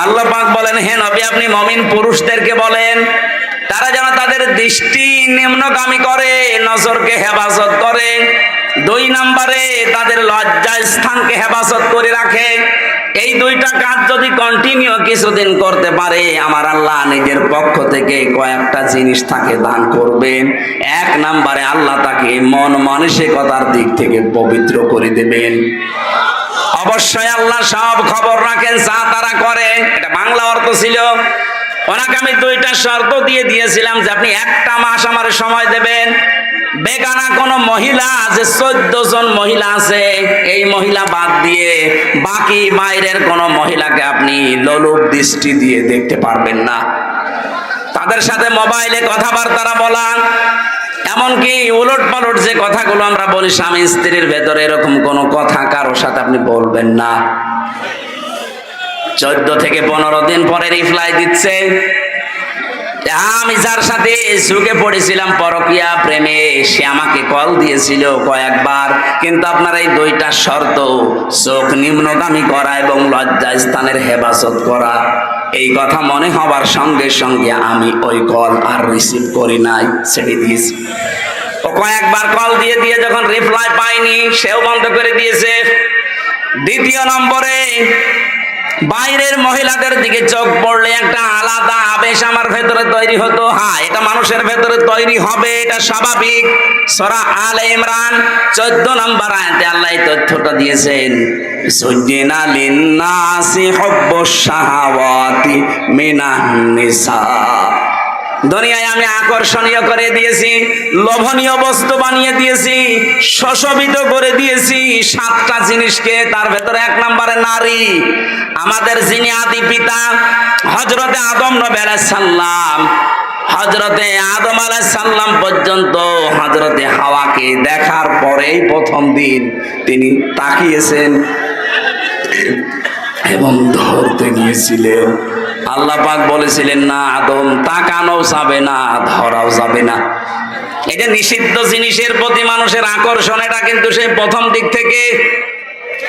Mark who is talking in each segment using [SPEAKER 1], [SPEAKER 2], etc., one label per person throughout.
[SPEAKER 1] আল্লাহ পাক বলেন, হে নবী আপনি মুমিন পুরুষদেরকে বলেন তারা যেন তাদের দৃষ্টি নিম্নগামী করে, নজরকে হেফাজত করে। 2 নম্বরে তাদের লজ্জা স্থানকে হেফাজত করে রাখে। এই 2টা কাজ যদি কন্টিনিউ কিছুদিন করতে পারে, আমার আল্লাহ নিজের পক্ষ থেকে কয়েকটা জিনিস তাকে দান করবেন। 1 নম্বরে আল্লাহ তাকে মন মানসিকতার দিক থেকে পবিত্র করে দেবেন। অবশ্যই আল্লাহ সব খবর রাখেন যা তারা করে। এটা বাংলা অর্থ ছিল। ওনাকে আমি 2টা শর্ত দিয়ে দিয়েছিলাম যে আপনি 1টা মাস আমার সময় দেবেন। বেগানা কোন মহিলা, যে 14 জন মহিলা আছে, এই মহিলা বাদ দিয়ে বাকি বাইরের কোন মহিলাকে আপনি লোলুপ দৃষ্টি দিয়ে দেখতে পারবেন না। তাদের সাথে মোবাইলে কথাবার্তা বলা, এমনকি উলট পালট যে কথাগুলো আমরা বলি স্বামী স্ত্রীর ভেতরে, এরকম কোন কথা কারোর সাথে আপনি বলবেন না। 14 থেকে 15 দিন পরে রিপ্লাই দিচ্ছে। আমি যার সাথে ঝুঁকে পড়েছিলাম পরকীয়া প্রেমে, সে আমাকে কল দিয়েছিল কয়েকবার, কিন্তু আপনার এই 2টা শর্ত, চোখ নিম্নগামী করা এবং লজ্জা স্থানের হেফাজত করা, এই কথা মনে হবার সঙ্গে সঙ্গে আমি ওই কল আর রিসিভ করি নাই, ছেড়ে দিয়েছি। ও কয়েকবার কল দিয়ে দিয়ে যখন রিপ্লাই পাইনি, সেও বন্ধ করে দিয়েছে। 2 নম্বরে বাইরের মহিলাদের দিকে চোখ পড়লে একটা আলাদা আবেশ আমার ভেতরে তৈরি হতো। হ্যাঁ, এটা মানুষের ভেতরে তৈরি হবে, এটা স্বাভাবিক। সূরা আলে ইমরান 14 নম্বর আয়াতে আল্লাহ এই তথ্যটা দিয়েছেন, সুজ্জিনা লিন্নাসি হুব্বুশ শাহাওয়াতি মিনান নিসা। দুনিয়ায় আমি আকর্ষণীয় করে দিয়েছি, লোভনীয় বস্তু বানিয়ে দিয়েছি, শোষিত করে দিয়েছি 7টা জিনিসকে। তার ভেতরে 1 নম্বরে নারী। আমাদের যিনি আদি পিতা হযরতে আদম নবী আলাইহিস সালাম, হযরতে আদম আলাইহিস সালাম পর্যন্ত হযরতে হাওয়াকে দেখার পরেই প্রথম দিন তিনি তাকিয়েছেন এবং ধরতে গিয়েছিলেন। আল্লাহ পাক বলেছিলেন, না আদম, তাকানো যাবে না, ধরাও যাবে না। এই যে নিষিদ্ধ জিনিসের প্রতি মানুষের আকর্ষণ, এটা কিন্তু সেই প্রথম দিক থেকে।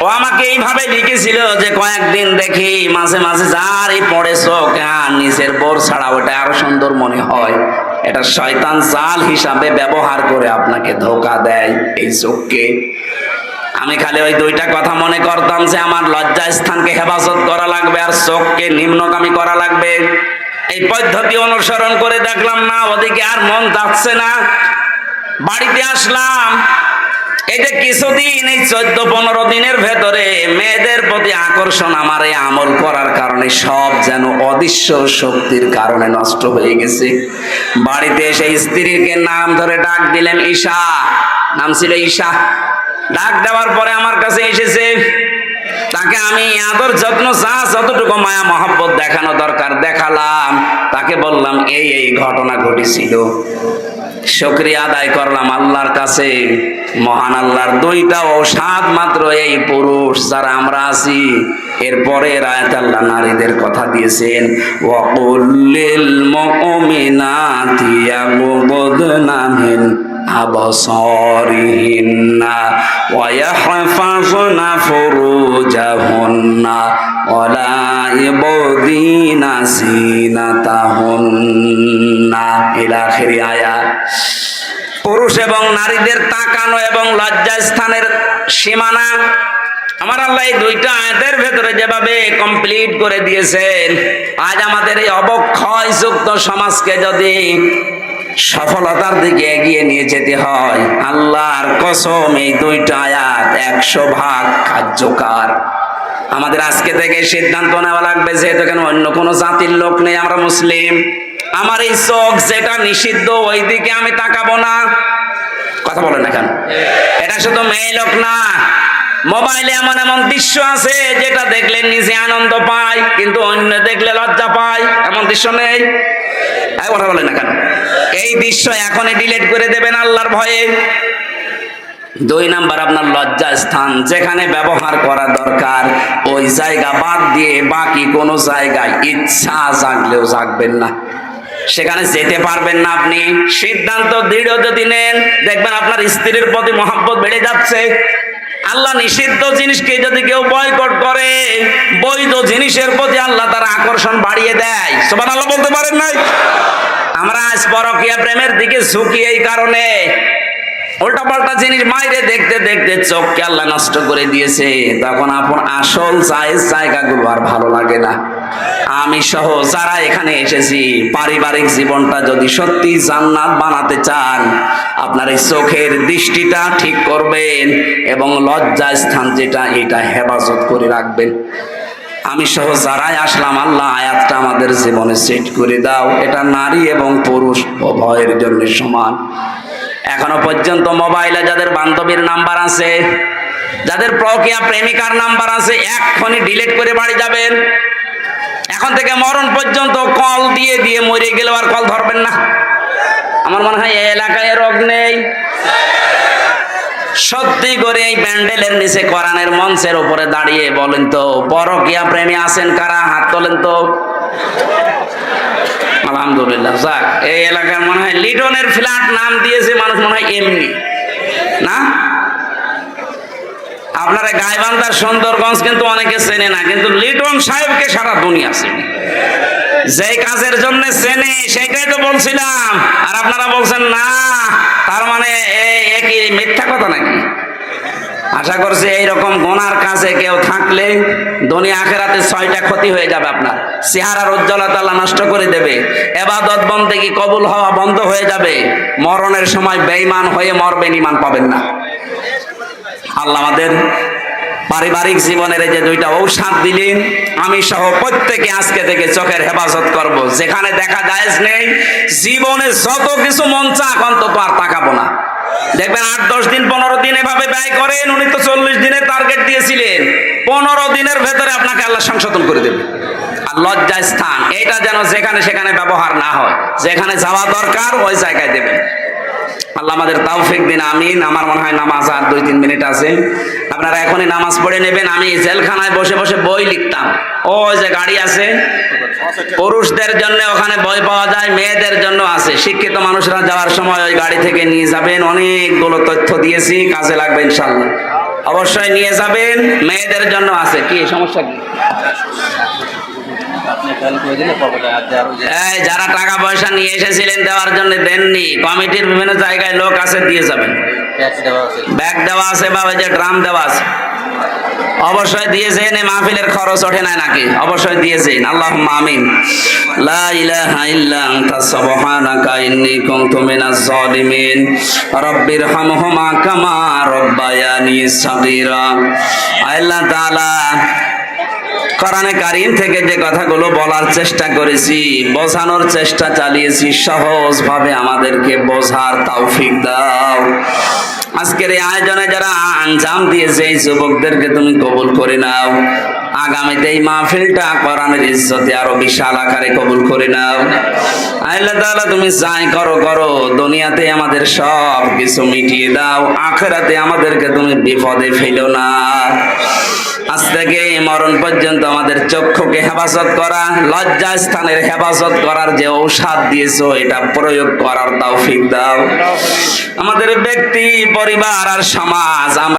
[SPEAKER 1] ও আমাকে এইভাবে লিখেছিল যে কয়েকদিন দেখি মাঝে মাঝে যারই পড়ে চোখ, নিচের বোর ছাড়া ওটা আরো সুন্দর মনে হয়। এটা শয়তান জাল হিসাবে ব্যবহার করে আপনাকে ধোঁকা দেয় এই চোখকে। আমি খালি ওই 2টা কথা মনে করতাম যে আমার লজ্জা স্থানকে হেফাজত করা লাগবে আর চোখকে নিম্নগামী করা লাগবে। এই পদ্ধতি অনুসরণ করে দেখলাম না, ওদিকে আর মন যাচ্ছে না। বাড়িতে আসলাম, এই যে কিছুদিন, এই 14-15 দিনের ভেতরে মেয়েদের প্রতি আকর্ষণ আমার এই আমল করার কারণে সব যেন অদৃশ্য শক্তির কারণে নষ্ট হয়ে গেছে। বাড়িতে এসে স্ত্রীকে নাম ধরে ডাক দিলেন, ঈশা, নাম ছিল ঈশা। ডাক দেওয়ার পরে আমার কাছে এসেছে, তাকে আমি আদর যত্ন যতটুকু মায়া মহব্বত দেখানো দরকার দেখালাম। তাকে বললাম এই এই ঘটনা ঘটেছিল। শুকরিয়া আদায় করলাম আল্লাহর কাছে, মহান আল্লাহর 2টা ঔষধ মাত্র এই পুরুষ যারা আমরা আছি। এরপরে আয়াত আল্লাহ নারীদের কথা দিয়েছেন, ওয়াকুল লিল মুমিনাতি ইয়াগুদনা মিন আবসারিহিন্না ওয়া ইয়াহফাযনা ফুরুজাহুন্না ওয়া লা ইবদিনা জিনাতাহুন্না ইলা আখিরি আয়াত। পুরুষ এবং নারীদের তাকানো এবং লজ্জা স্থানের সীমানা আমার আল্লাহ এই 2টা আয়াতের ভেতরে যেভাবে কমপ্লিট করে দিয়েছেন, আজ আমাদের এই অবক্ষয় যুক্ত সমাজকে যদি সফলতার দিকে এগিয়ে নিয়ে যেতে হয়, আল্লাহর কসম এই 2টা আয়াত 100 ভাগ কার্যকর। আমাদের আজকে থেকে সিদ্ধান্ত নেওয়া লাগবে, যেহেতু এখানে অন্য কোনো জাতির লোক নেই, আমরা মুসলিম। আমার এই চোখ যেটা নিষিদ্ধ ওই দিকে আমি তাকাবো না। কথা বলেন না কেন? এটা শুধু মেয়ে লোক না, মোবাইলে এমন এমন দৃশ্য আছে যেটা দেখলে নিজে আনন্দ পায় কিন্তু অন্য দেখলে লজ্জা পায়, এমন দৃশ্য নেই? কথা বলেন না কেন? এই দৃশ্য এখনই ডিলিট করে দেবেন আল্লাহর ভয়ে। 2 নাম্বার, আপনার লজ্জা স্থান যেখানে ব্যবহার করা দরকার ওই জায়গা বাদ দিয়ে বাকি কোনো জায়গায় ইচ্ছা জাগলেও জাগবেন না, সেখানে যেতে পারবেন না। আপনি সিদ্ধান্ত দৃঢ় যদি নেন, দেখবেন আপনার স্ত্রীর প্রতি মহব্বত বেড়ে যাচ্ছে। আল্লাহ নিষিদ্ধ জিনিসকে যদি কেউ বয়কট করে, বৈধ জিনিসের প্রতি আল্লাহ তার আকর্ষণ বাড়িয়ে দেয়। সুবহানাল্লাহ বলতে পারেন নাই? আমরা আজ পরকীয়া প্রেমের দিকে ঝুঁকি এই কারণে, উল্টা পাল্টা জিনিস মাইরে দেখতে দেখতে চোখকে আল্লাহ নষ্ট করে দিয়েছে। তখন আপন আসল জায়গাগুলো আর ভালো লাগে না। আমি সহ যারা এখানে এসেছি, পারিবারিক জীবনটা যদি সত্যি জান্নাত বানাতে চান, আপনার এই চোখের দৃষ্টিটা ঠিক করবেন এবং লজ্জা স্থান যেটা, এটা হেফাজত করে রাখবেন। আমি সহ যারাই আসলাম, আল্লাহ আয়াতটা আমাদের জীবনে সেট করে দাও। এটা নারী এবং পুরুষ উভয়ের জন্য সমান। এখনো পর্যন্ত মোবাইলে যাদের বান্ধবীর নাম্বার আছে, যাদের প্রক্রিয়া প্রেমিকার নাম্বার আছে, এক্ষুনি ডিলিট করে বাড়ি যাবেন। এখন থেকে মরণ পর্যন্ত কল দিয়ে দিয়ে মরে গেলেও আর কল ধরবেন না। আমার মনে হয় এই এলাকায় রোগ নেই। সত্যি করে এই প্যান্ডেলের নিচে কোরআনের মঞ্চের উপরে দাঁড়িয়ে বলেন তো, পরকীয়া প্রেমী আছেন কারা? হাত তোলেন তো। আলহামদুলিল্লাহ। যাক, এই এলাকার মনে হয় লিটনের ফ্ল্যাট নাম দিয়েছে মানুষ মনে হয় এমনি না। আপনারা গাইবান্ধার সুন্দরগঞ্জ কিন্তু অনেকে চেনে না, কিন্তু লিটন সাহেবকে সারা দুনিয়া চেনে। যে কাজের জন্য চেনে সেটাই তো বলছিলাম, আর আপনারা বলছেন না। তার মানে একই মিথ্যা কথা নাকি? আশা করছি এইরকম গোনার কাছে কেউ থাকলে দুনিয়া আখেরাতে 6টা ক্ষতি হয়ে যাবে। আপনার চেহারার উজ্জ্বলতা আল্লাহ নষ্ট করে দেবে, ইবাদত বন্দেগী কবুল হওয়া বন্ধ হয়ে যাবে, মরণের সময় বেঈমান হয়ে মরবেন, ঈমান পাবেন না। আল্লাহ আমাদের পারিবারিক জীবনের এই যে 2টা ঔষধ দিলেন, আমি সহ প্রত্যেকে আজকে থেকে চোখের হেফাজত করব। যেখানে দেখা জায়েজ নেই, জীবনে যত কিছু মন চাক অন্তত আর তাকাবো না। দেখবেন 8-10 দিন 15 দিন এভাবে ব্যয় করেন, উনি তো 40 দিনের টার্গেট দিয়েছিলেন। 15 দিনের ভেতরে আপনাকে আল্লাহ সংশোধন করে দেবে। আর লজ্জা স্থান এটা যেন যেখানে সেখানে ব্যবহার না হয়, যেখানে যাওয়া দরকার ওই জায়গায় দেবেন। আল্লাহ আমাদের তৌফিক দিন, আমিন। আমার মনে হয় নামাজ আর 2-3 মিনিট আছে, আপনারা এখনই নামাজ পড়ে নেবেন। আমি জেলখানায় বসে বসে বই লিখতাম। ওই যে গাড়ি আছে, পুরুষদের জন্য ওখানে বই পাওয়া যায়, মেয়েদের জন্য আছে। শিক্ষিত মানুষরা যাওয়ার সময় ওই গাড়ি থেকে নিয়ে যাবেন। অনেকগুলো তথ্য দিয়েছি, কাজে লাগবে ইনশাআল্লাহ। অবশ্যই নিয়ে যাবেন, মেয়েদের জন্য আছে। কি সমস্যা কি? যারা টাকা পয়সা নিয়ে এসেছিলেন দেওয়ার জন্য দেননি, কমিটির বিভিন্ন জায়গায় লোক আছে, দিয়ে যাবেন। ব্যাগ দেওয়া আছে বা ওই যে ড্রাম দেওয়া আছে, অবশ্যই দিয়েছেন। এই মাহফিলের খরচ ওঠে নাই নাকি? অবশ্যই দিয়েছেন। আল্লাহুম্মা আমিন। লা ইলাহা ইল্লা আনতা সুবহানাকা ইন্নী কুনতু মিনাজ জালিমিন। রাব্বিরহামহুমা কামা রাব্বায়ানি সাগীরা। আল্লাহ তাআলা কোরআনে কারীম থেকে যে কথাগুলো বলার চেষ্টা করেছি, বোঝানোর চেষ্টা চালিয়েছি, সহজভাবে আমাদেরকে বোঝার তৌফিক দাও। আজকের এই আয়োজনে যারা আঞ্জাম দিয়েছে এই যুবকদেরকে তুমি কবুল করে নাও। আগামীতে এই মাহফিলটা কোরআনের ইজ্জতে আরো বিশাল আকারে কবুল করে নাও। আল্লাহ তাআলা তুমি যাই করো করো, দুনিয়াতে আমাদের সব কিছু মিটিয়ে দাও, আখিরাতে আমাদেরকে তুমি বিপদে ফেলো না। আজ থেকে মরণ পর্যন্ত আমাদের চক্ষুকে হেফাজত করা, লজ্জা স্থানের হেফাজত করার যে ঔষধ দিয়েছো এটা প্রয়োগ করার তৌফিক দাও। আমাদের ব্যক্তি, পরিবার আর সমাজ